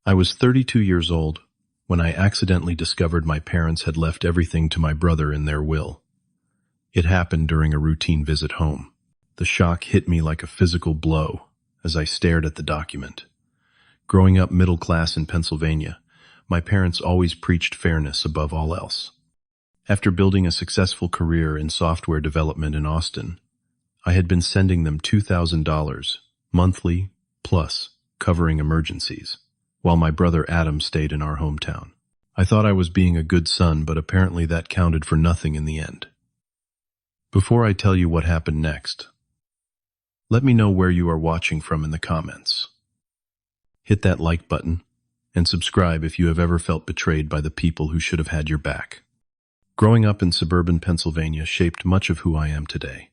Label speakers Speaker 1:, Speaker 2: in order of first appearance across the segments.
Speaker 1: I was 32 years old when I accidentally discovered my parents had left everything to my brother in their will. It happened during a routine visit home. The shock hit me like a physical blow as I stared at the document. Growing up middle class in Pennsylvania, my parents always preached fairness above all else. After building a successful career in software development in Austin, I had been sending them $2,000 monthly plus covering emergencies, while my brother Adam stayed in our hometown. I thought I was being a good son, but apparently that counted for nothing in the end. Before I tell you what happened next, let me know where you are watching from in the comments. Hit that like button and subscribe if you have ever felt betrayed by the people who should have had your back. Growing up in suburban Pennsylvania shaped much of who I am today.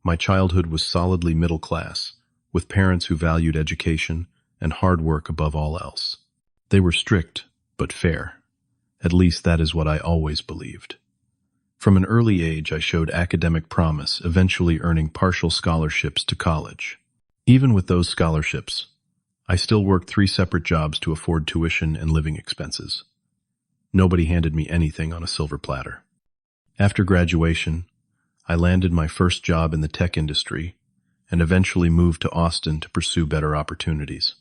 Speaker 1: My childhood was solidly middle class, with parents who valued education and hard work above all else. They were strict, but fair. At least that is what I always believed. From an early age, I showed academic promise, eventually earning partial scholarships to college. Even with those scholarships, I still worked 3 separate jobs to afford tuition and living expenses. Nobody handed me anything on a silver platter. After graduation, I landed my first job in the tech industry and eventually moved to Austin to pursue better opportunities.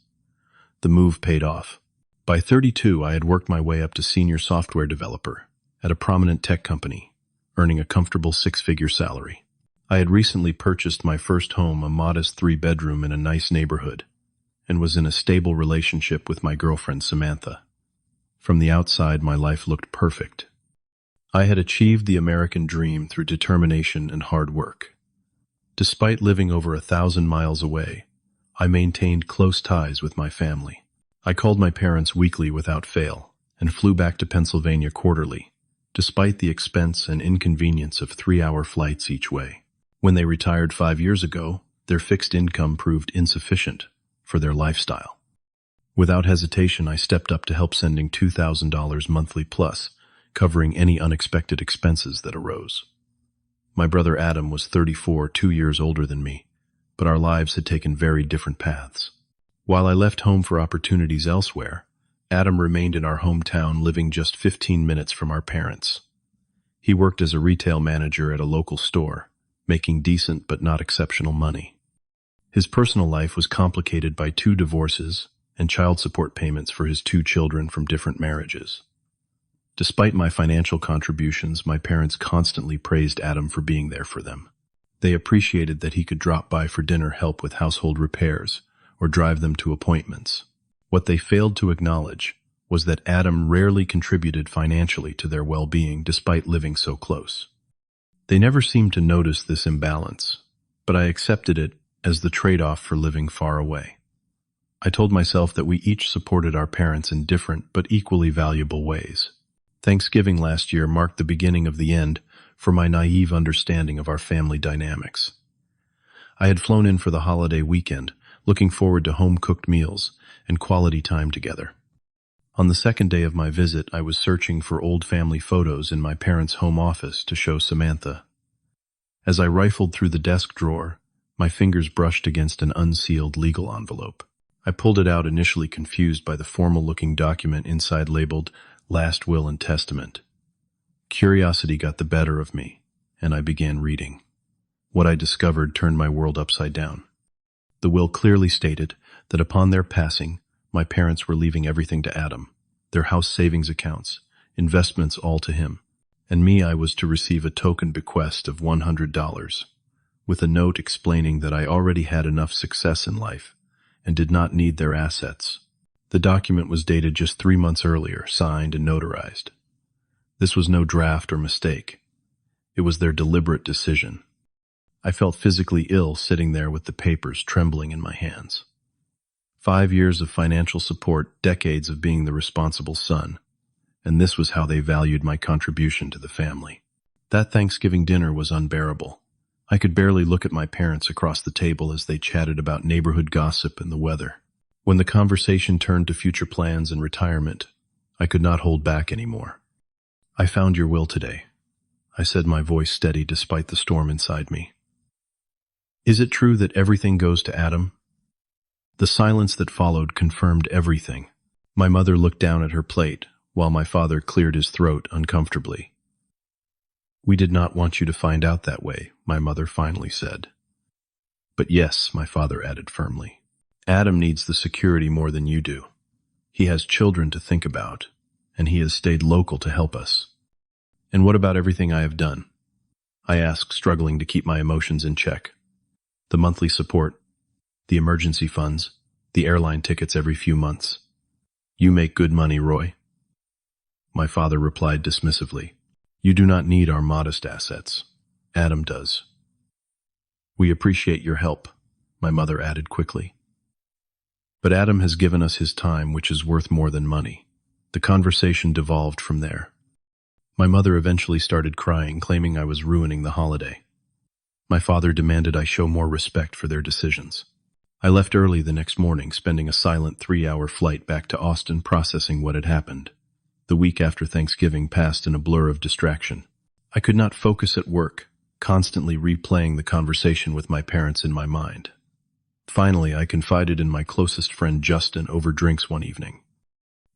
Speaker 1: The move paid off. By 32, I had worked my way up to senior software developer at a prominent tech company, earning a comfortable 6-figure salary. I had recently purchased my first home, a modest 3-bedroom in a nice neighborhood, and was in a stable relationship with my girlfriend Samantha. From the outside, my life looked perfect. I had achieved the American dream through determination and hard work. Despite living over 1,000 miles away, I maintained close ties with my family. I called my parents weekly without fail and flew back to Pennsylvania quarterly, despite the expense and inconvenience of 3-hour flights each way. When they retired 5 years ago, their fixed income proved insufficient for their lifestyle. Without hesitation, I stepped up to help, sending $2,000 monthly plus, covering any unexpected expenses that arose. My brother Adam was 34, 2 years older than me, but our lives had taken very different paths. While I left home for opportunities elsewhere, Adam remained in our hometown, living just 15 minutes from our parents. He worked as a retail manager at a local store, making decent but not exceptional money. His personal life was complicated by 2 divorces and child support payments for his 2 children from different marriages. Despite my financial contributions, my parents constantly praised Adam for being there for them. They appreciated that he could drop by for dinner, help with household repairs, or drive them to appointments. What they failed to acknowledge was that Adam rarely contributed financially to their well-being despite living so close. They never seemed to notice this imbalance, but I accepted it as the trade-off for living far away. I told myself that we each supported our parents in different but equally valuable ways. Thanksgiving last year marked the beginning of the end for my naive understanding of our family dynamics. I had flown in for the holiday weekend, looking forward to home-cooked meals and quality time together. On the second day of my visit, I was searching for old family photos in my parents' home office to show Samantha. As I rifled through the desk drawer, my fingers brushed against an unsealed legal envelope. I pulled it out, initially confused by the formal-looking document inside labeled Last Will and Testament. Curiosity got the better of me, and I began reading. What I discovered turned my world upside down. The will clearly stated that upon their passing, my parents were leaving everything to Adam, their house savings accounts, investments, all to him, and me, I was to receive a token bequest of $100, with a note explaining that I already had enough success in life and did not need their assets. The document was dated just 3 months earlier, signed and notarized. This was no draft or mistake. It was their deliberate decision. I felt physically ill sitting there with the papers trembling in my hands. 5 years of financial support, decades of being the responsible son, and this was how they valued my contribution to the family. That Thanksgiving dinner was unbearable. I could barely look at my parents across the table as they chatted about neighborhood gossip and the weather. When the conversation turned to future plans and retirement, I could not hold back anymore. "I found your will today," I said, my voice steady despite the storm inside me. "Is it true that everything goes to Adam?" The silence that followed confirmed everything. My mother looked down at her plate, while my father cleared his throat uncomfortably. "We did not want you to find out that way," my mother finally said. "But yes," my father added firmly. "Adam needs the security more than you do. He has children to think about, and he has stayed local to help us." "And what about everything I have done?" I asked, struggling to keep my emotions in check. "The monthly support, the emergency funds, the airline tickets every few months. You make good money, Roy." My father replied dismissively, "You do not need our modest assets. Adam does." "We appreciate your help," my mother added quickly. "But Adam has given us his time, which is worth more than money." The conversation devolved from there. My mother eventually started crying, claiming I was ruining the holiday. My father demanded I show more respect for their decisions. I left early the next morning, spending a silent 3-hour flight back to Austin processing what had happened. The week after Thanksgiving passed in a blur of distraction. I could not focus at work, constantly replaying the conversation with my parents in my mind. Finally, I confided in my closest friend Justin over drinks one evening.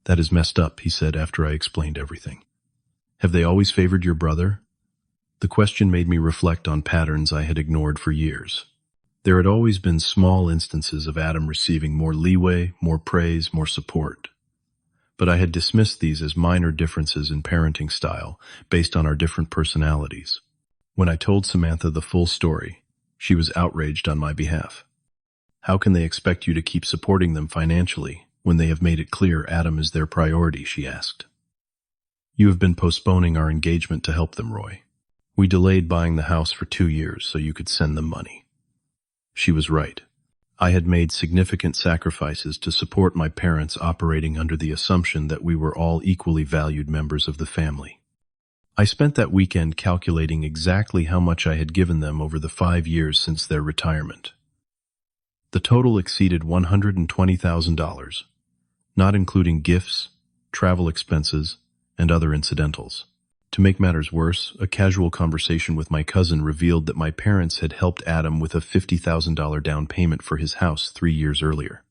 Speaker 1: "That is messed up," he said after I explained everything. "Have they always favored your brother?" The question made me reflect on patterns I had ignored for years. There had always been small instances of Adam receiving more leeway, more praise, more support. But I had dismissed these as minor differences in parenting style based on our different personalities. When I told Samantha the full story, she was outraged on my behalf. "How can they expect you to keep supporting them financially when they have made it clear Adam is their priority?" she asked. "You have been postponing our engagement to help them, Roy. We delayed buying the house for 2 years so you could send them money." She was right. I had made significant sacrifices to support my parents, operating under the assumption that we were all equally valued members of the family. I spent that weekend calculating exactly how much I had given them over the 5 years since their retirement. The total exceeded $120,000, not including gifts, travel expenses, and other incidentals. To make matters worse, a casual conversation with my cousin revealed that my parents had helped Adam with a $50,000 down payment for his house 3 years earlier.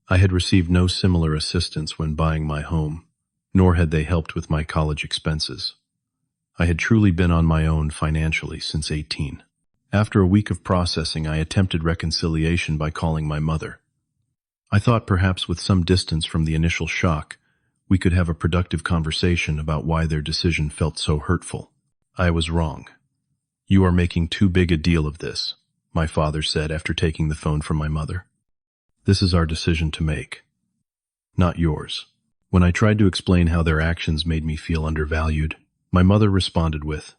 Speaker 1: I had received no similar assistance when buying my home, nor had they helped with my college expenses. I had truly been on my own financially since 18. After a week of processing, I attempted reconciliation by calling my mother. I thought perhaps with some distance from the initial shock, we could have a productive conversation about why their decision felt so hurtful. I was wrong. "You are making too big a deal of this," my father said after taking the phone from my mother. "This is our decision to make, not yours." When I tried to explain how their actions made me feel undervalued, my mother responded with,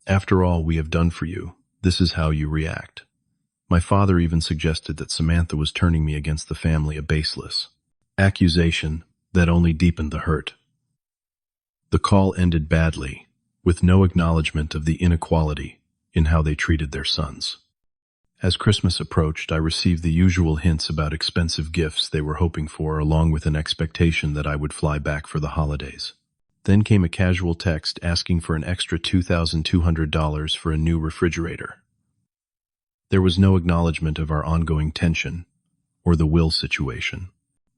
Speaker 1: "After all we have done for you, this is how you react." My father even suggested that Samantha was turning me against the family, a baseless accusation that only deepened the hurt. The call ended badly, with no acknowledgement of the inequality in how they treated their sons. As Christmas approached, I received the usual hints about expensive gifts they were hoping for, along with an expectation that I would fly back for the holidays. Then came a casual text asking for an extra $2,200 for a new refrigerator. There was no acknowledgement of our ongoing tension or the will situation.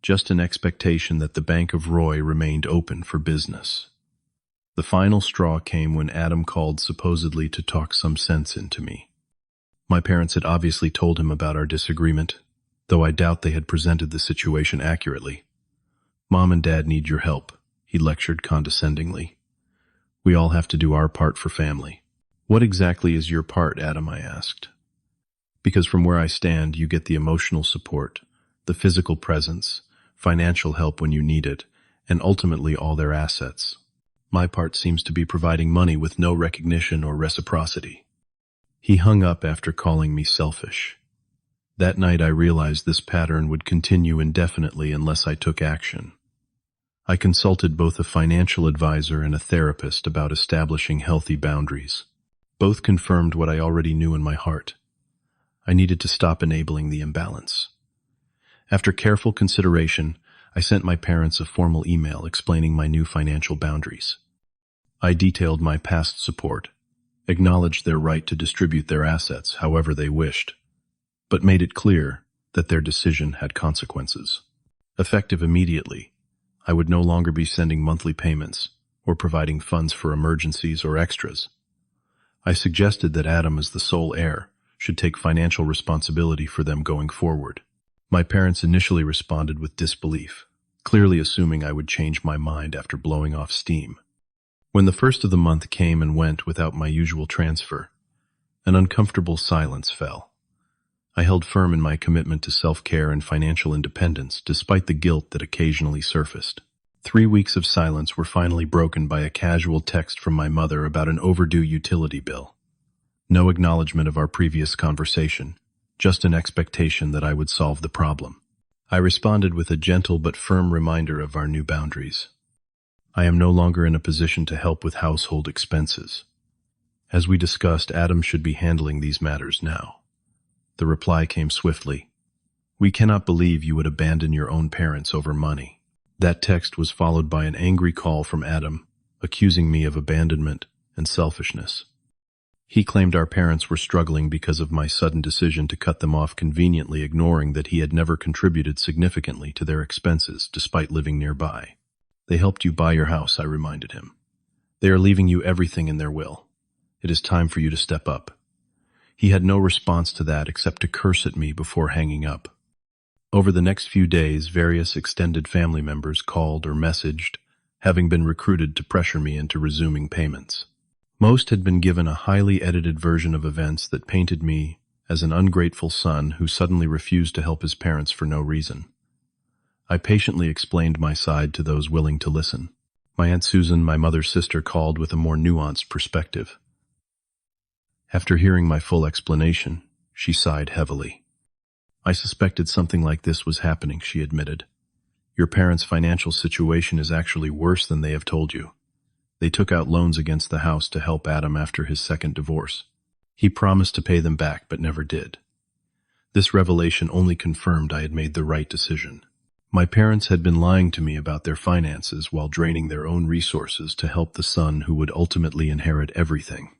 Speaker 1: Just an expectation that the Bank of Roy remained open for business. The final straw came when Adam called, supposedly to talk some sense into me. My parents had obviously told him about our disagreement, though I doubt they had presented the situation accurately. "Mom and Dad need your help," he lectured condescendingly. "We all have to do our part for family." "What exactly is your part, Adam?" I asked. "Because from where I stand, you get the emotional support, the physical presence, financial help when you need it, and ultimately all their assets. My part seems to be providing money with no recognition or reciprocity." He hung up after calling me selfish. That night I realized this pattern would continue indefinitely unless I took action. I consulted both a financial advisor and a therapist about establishing healthy boundaries. Both confirmed what I already knew in my heart. I needed to stop enabling the imbalance. After careful consideration, I sent my parents a formal email explaining my new financial boundaries. I detailed my past support, acknowledged their right to distribute their assets however they wished, but made it clear that their decision had consequences. Effective immediately, I would no longer be sending monthly payments or providing funds for emergencies or extras. I suggested that Adam, as the sole heir, should take financial responsibility for them going forward. My parents initially responded with disbelief, clearly assuming I would change my mind after blowing off steam. When the first of the month came and went without my usual transfer, an uncomfortable silence fell. I held firm in my commitment to self-care and financial independence, despite the guilt that occasionally surfaced. 3 weeks of silence were finally broken by a casual text from my mother about an overdue utility bill. No acknowledgement of our previous conversation, just an expectation that I would solve the problem. I responded with a gentle but firm reminder of our new boundaries. I am no longer in a position to help with household expenses. As we discussed, Adam should be handling these matters now. The reply came swiftly. We cannot believe you would abandon your own parents over money. That text was followed by an angry call from Adam, accusing me of abandonment and selfishness. He claimed our parents were struggling because of my sudden decision to cut them off, conveniently ignoring that he had never contributed significantly to their expenses despite living nearby. They helped you buy your house, I reminded him. They are leaving you everything in their will. It is time for you to step up. He had no response to that except to curse at me before hanging up. Over the next few days, various extended family members called or messaged, having been recruited to pressure me into resuming payments. Most had been given a highly edited version of events that painted me as an ungrateful son who suddenly refused to help his parents for no reason. I patiently explained my side to those willing to listen. My Aunt Susan, my mother's sister, called with a more nuanced perspective. After hearing my full explanation, she sighed heavily. I suspected something like this was happening, she admitted. Your parents' financial situation is actually worse than they have told you. They took out loans against the house to help Adam after his second divorce. He promised to pay them back, but never did. This revelation only confirmed I had made the right decision. My parents had been lying to me about their finances while draining their own resources to help the son who would ultimately inherit everything.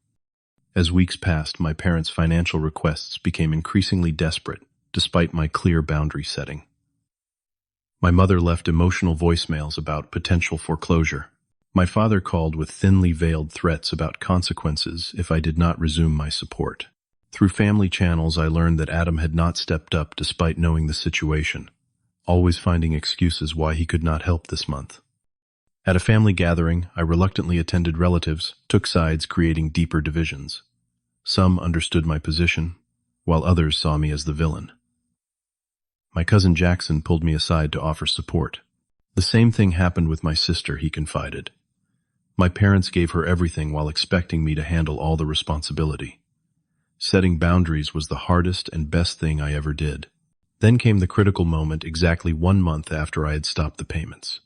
Speaker 1: As weeks passed, my parents' financial requests became increasingly desperate, despite my clear boundary setting. My mother left emotional voicemails about potential foreclosure. My father called with thinly veiled threats about consequences if I did not resume my support. Through family channels, I learned that Adam had not stepped up despite knowing the situation, always finding excuses why he could not help this month. At a family gathering, I reluctantly attended relatives, took sides, creating deeper divisions. Some understood my position, while others saw me as the villain. My cousin Jackson pulled me aside to offer support. The same thing happened with my sister, he confided. My parents gave her everything while expecting me to handle all the responsibility. Setting boundaries was the hardest and best thing I ever did. Then came the critical moment exactly 1 month after I had stopped the payments.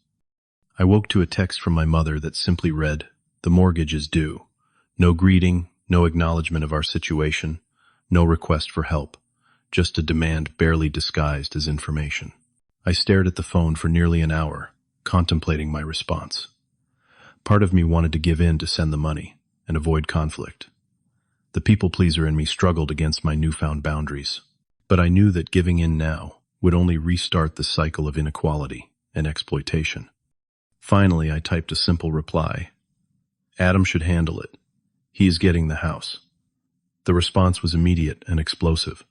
Speaker 1: I woke to a text from my mother that simply read, "The mortgage is due." No greeting, no acknowledgement of our situation, no request for help, just a demand barely disguised as information. I stared at the phone for nearly an hour, contemplating my response. Part of me wanted to give in to send the money and avoid conflict. The people-pleaser in me struggled against my newfound boundaries, but I knew that giving in now would only restart the cycle of inequality and exploitation. Finally, I typed a simple reply. Adam should handle it. He is getting the house. The response was immediate and explosive.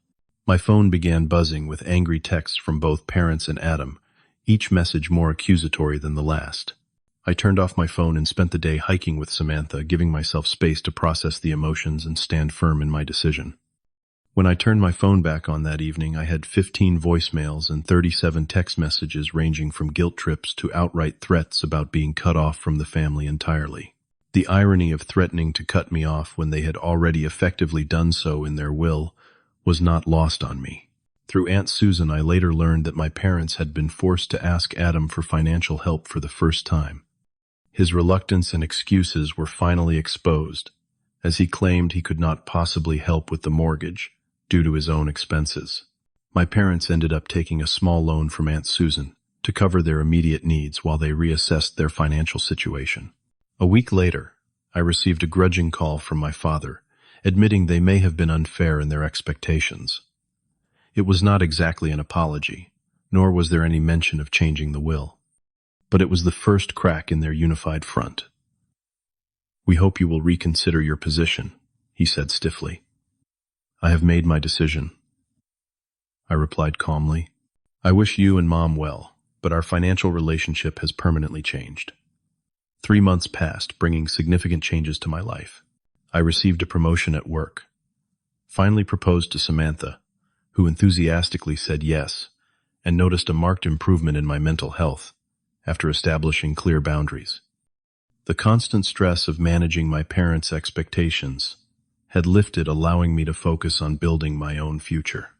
Speaker 1: My phone began buzzing with angry texts from both parents and Adam, each message more accusatory than the last. I turned off my phone and spent the day hiking with Samantha, giving myself space to process the emotions and stand firm in my decision. When I turned my phone back on that evening, I had 15 voicemails and 37 text messages ranging from guilt trips to outright threats about being cut off from the family entirely. The irony of threatening to cut me off when they had already effectively done so in their will was not lost on me. Through Aunt Susan, I later learned that my parents had been forced to ask Adam for financial help for the first time. His reluctance and excuses were finally exposed, as he claimed he could not possibly help with the mortgage due to his own expenses. My parents ended up taking a small loan from Aunt Susan to cover their immediate needs while they reassessed their financial situation. A week later, I received a grudging call from my father, admitting they may have been unfair in their expectations. It was not exactly an apology, nor was there any mention of changing the will. but it was the first crack in their unified front. "We hope you will reconsider your position," he said stiffly. "I have made my decision," I replied calmly. "I wish you and Mom well, but our financial relationship has permanently changed." 3 months passed, bringing significant changes to my life. I received a promotion at work, finally proposed to Samantha, who enthusiastically said yes, and noticed a marked improvement in my mental health after establishing clear boundaries. The constant stress of managing my parents' expectations had lifted, allowing me to focus on building my own future.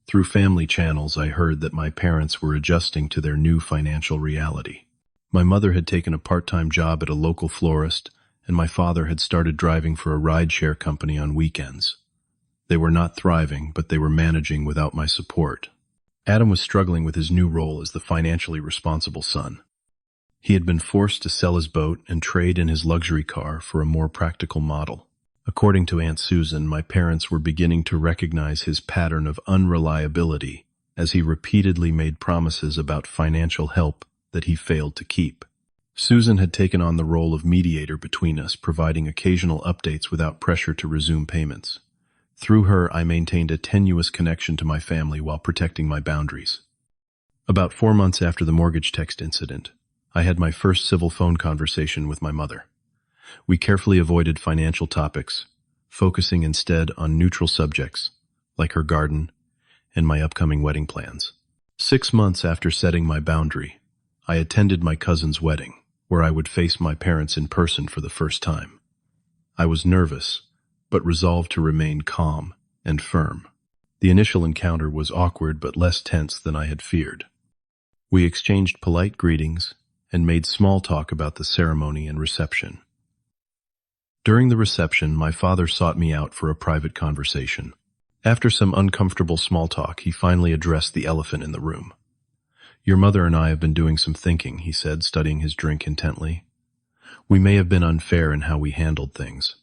Speaker 1: Through family channels, I heard that my parents were adjusting to their new financial reality. My mother had taken a part-time job at a local florist, and my father had started driving for a rideshare company on weekends. They were not thriving, but they were managing without my support. Adam was struggling with his new role as the financially responsible son. He had been forced to sell his boat and trade in his luxury car for a more practical model. According to Aunt Susan, my parents were beginning to recognize his pattern of unreliability as he repeatedly made promises about financial help that he failed to keep. Susan had taken on the role of mediator between us, providing occasional updates without pressure to resume payments. Through her, I maintained a tenuous connection to my family while protecting my boundaries. About 4 months after the mortgage text incident, I had my first civil phone conversation with my mother. We carefully avoided financial topics, focusing instead on neutral subjects, like her garden and my upcoming wedding plans. 6 months after setting my boundary, I attended my cousin's wedding, where I would face my parents in person for the first time. I was nervous, but resolved to remain calm and firm. The initial encounter was awkward but less tense than I had feared. We exchanged polite greetings and made small talk about the ceremony and reception. During the reception, my father sought me out for a private conversation. After some uncomfortable small talk, he finally addressed the elephant in the room. "Your mother and I have been doing some thinking," he said, studying his drink intently. "We may have been unfair in how we handled things."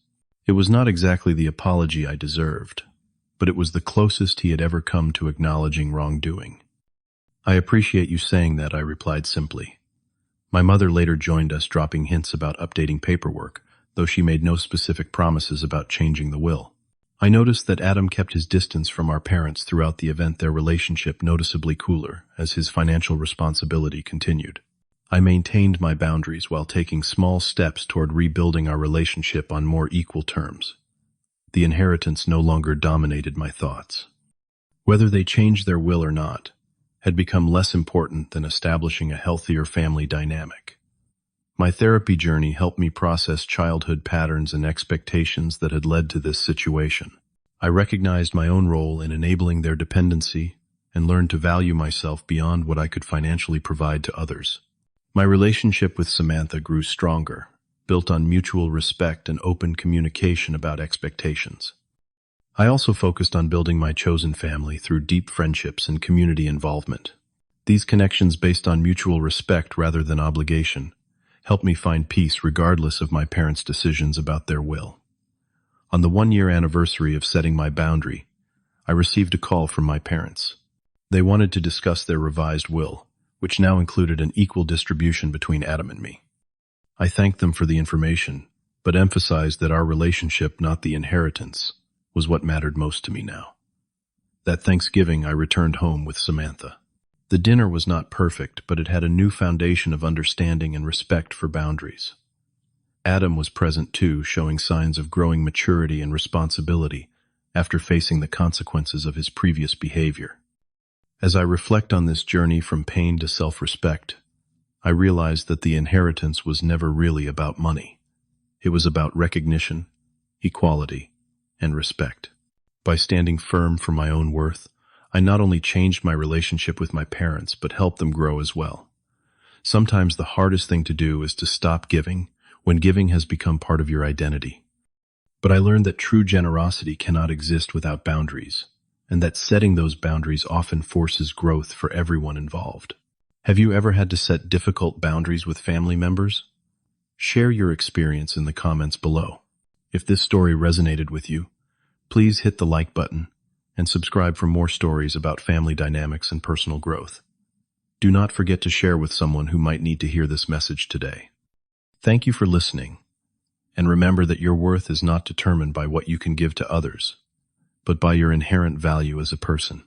Speaker 1: It was not exactly the apology I deserved, but it was the closest he had ever come to acknowledging wrongdoing. "I appreciate you saying that," I replied simply. My mother later joined us, dropping hints about updating paperwork, though she made no specific promises about changing the will. I noticed that Adam kept his distance from our parents throughout the event, their relationship noticeably cooler as his financial responsibility continued. I maintained my boundaries while taking small steps toward rebuilding our relationship on more equal terms. The inheritance no longer dominated my thoughts. Whether they changed their will or not had become less important than establishing a healthier family dynamic. My therapy journey helped me process childhood patterns and expectations that had led to this situation. I recognized my own role in enabling their dependency and learned to value myself beyond what I could financially provide to others. My relationship with Samantha grew stronger, built on mutual respect and open communication about expectations. I also focused on building my chosen family through deep friendships and community involvement. These connections, based on mutual respect rather than obligation, helped me find peace regardless of my parents' decisions about their will. On the 1-year anniversary of setting my boundary, I received a call from my parents. They wanted to discuss their revised will, which now included an equal distribution between Adam and me. I thanked them for the information, but emphasized that our relationship, not the inheritance, was what mattered most to me now. That Thanksgiving, I returned home with Samantha. The dinner was not perfect, but it had a new foundation of understanding and respect for boundaries. Adam was present too, showing signs of growing maturity and responsibility after facing the consequences of his previous behavior. As I reflect on this journey from pain to self-respect, I realized that the inheritance was never really about money. It was about recognition, equality, and respect. By standing firm for my own worth, I not only changed my relationship with my parents, but helped them grow as well. Sometimes the hardest thing to do is to stop giving when giving has become part of your identity. But I learned that true generosity cannot exist without boundaries, and that setting those boundaries often forces growth for everyone involved. Have you ever had to set difficult boundaries with family members? Share your experience in the comments below. If this story resonated with you, please hit the like button and subscribe for more stories about family dynamics and personal growth. Do not forget to share with someone who might need to hear this message today. Thank you for listening, and remember that your worth is not determined by what you can give to others, but by your inherent value as a person.